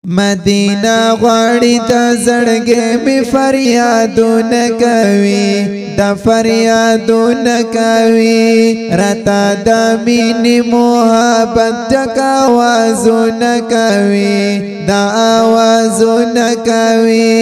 مدینہ غواړي د زړګي می فریادونه کوي د فریادونه کوي رتا د مینې محبت ټک आवाजونه کوي د आवाजونه کوي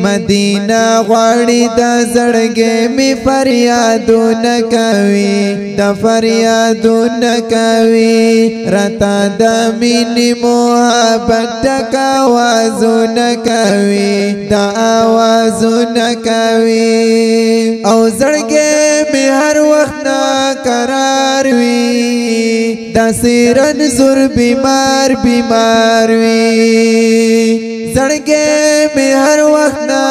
مدینہ غواړي د زړګي می فریادونه کوي د فریادونه کوي رتا د مینې محبت ټک आवाजونه کوي دا आवाजونه کوي او زړګي می هر وخت نا قرار وي د سیرن زور بیمار بیمار وي زړګي می هر وخت نا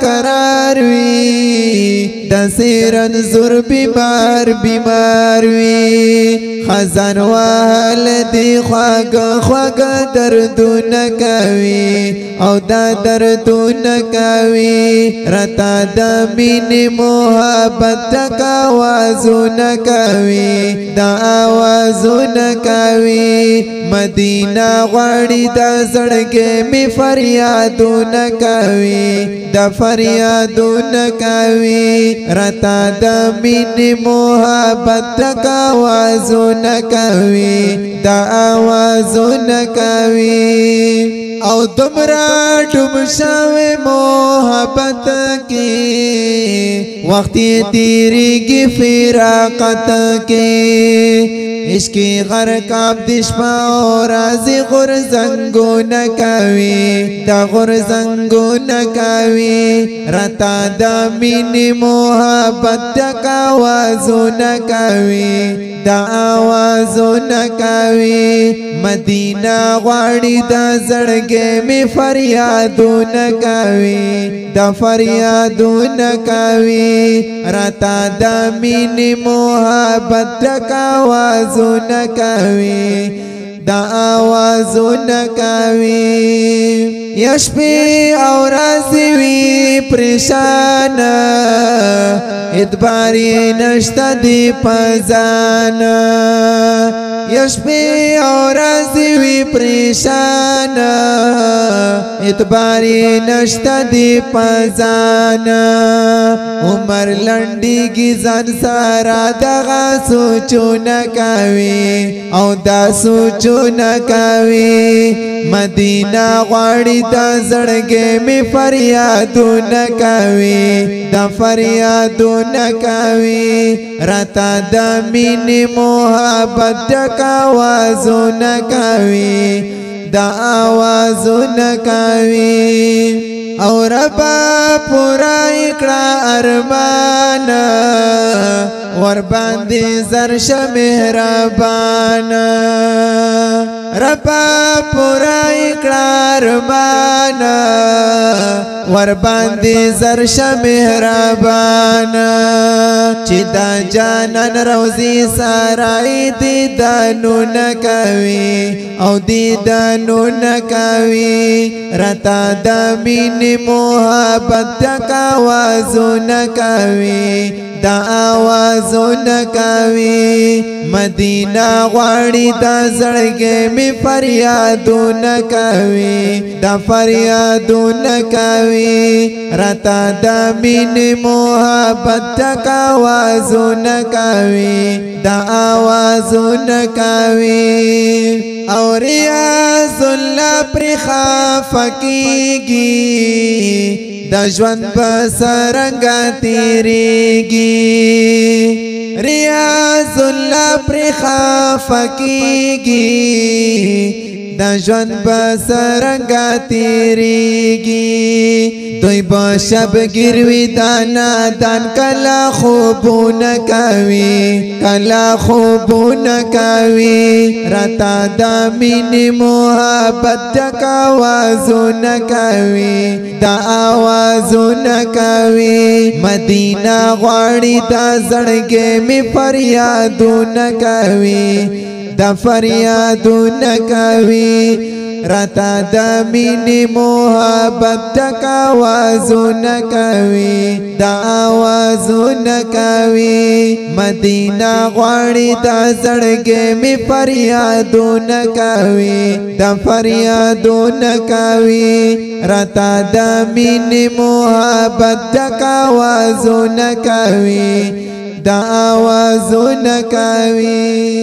قرار وي د سیرن زور بیمار بیمار وي خزان وهل دی خواگ خواگ دردونه کوي او دا دردونه کوي رتا د مینې محبت ټک आवाजونه کوي دا आवाजونه کوي مدینہ غواړي د زړګي می فریادونه کوي د فریادونه کوي رتا د مینې محبت ټک आवाजونه کوي دا आवाजونه کوي او دمرا ډوب شوه محبت کې وخت تیریږي فراقت کې عشق غرقاب دشپا رازی غرزنگونه کوي دا غرزنگونه کوي رتا د مینې محبت ټک आवाजونه کوي دا आवाजونه کوي مدینہ غواړي د زړګي می فریادونه کوي دا فریادونه کوي رتا د مینې محبت ټک आवाजونه کوي دا आवाजونه کوي یشپی او رازی وی پریشان ادباری نشتا دی پزان یشپی او رازی وی پریشان ادباری نشتا دی پزان عمر لنڈی کی زن سارا دغا سوچونا کوي او دا سوچونا کوي مدینہ غواړي د زړګي می فریادونه کوي دا فریادونه کوي رتا د مینې محبت ټک आवाजونه کوي دا आवाजونه کوي او ربا پورا اکڑا ارمان ور باندې زرش مهربان ربا پورا اکڑا ارمان ور باندې زرش مهربان چې دا جانان روزي سارای دي دانو نکوي او دي دانو نکوي رتا د مینې محبت ټک आवाजونه کوي دا आवाजونه کوي مدینہ غواړي د زړګي می فریادونه کوي دا فریادونه کوي رتا د مینې محبت ټک आवाजونه کوي دا आवाजونه کوي او ریاض الله پر خافکیږي د ژوند بسرنګ تیریږي ریاض الله پر خافکیږي د ژوند بسرنګ تیریږي دوی با شب گیروی دانا دان کلا خوبونه کوي کلا خوبونه کوي رتا د مینې محبت ټک आवाजونه کوي دا आवाजونه کوي مدینہ غواړي د زړګي می فریادونه کوي دا فریادونه کوي رتا د مینې محبت ټک آوازونه کوي دا آوازونه کوي مدینه غواړي دا زړګی می فریادونه کوي دا فریادونه کوي رتا د مینې محبت ټک آوازونه کوي دا آوازونه کوي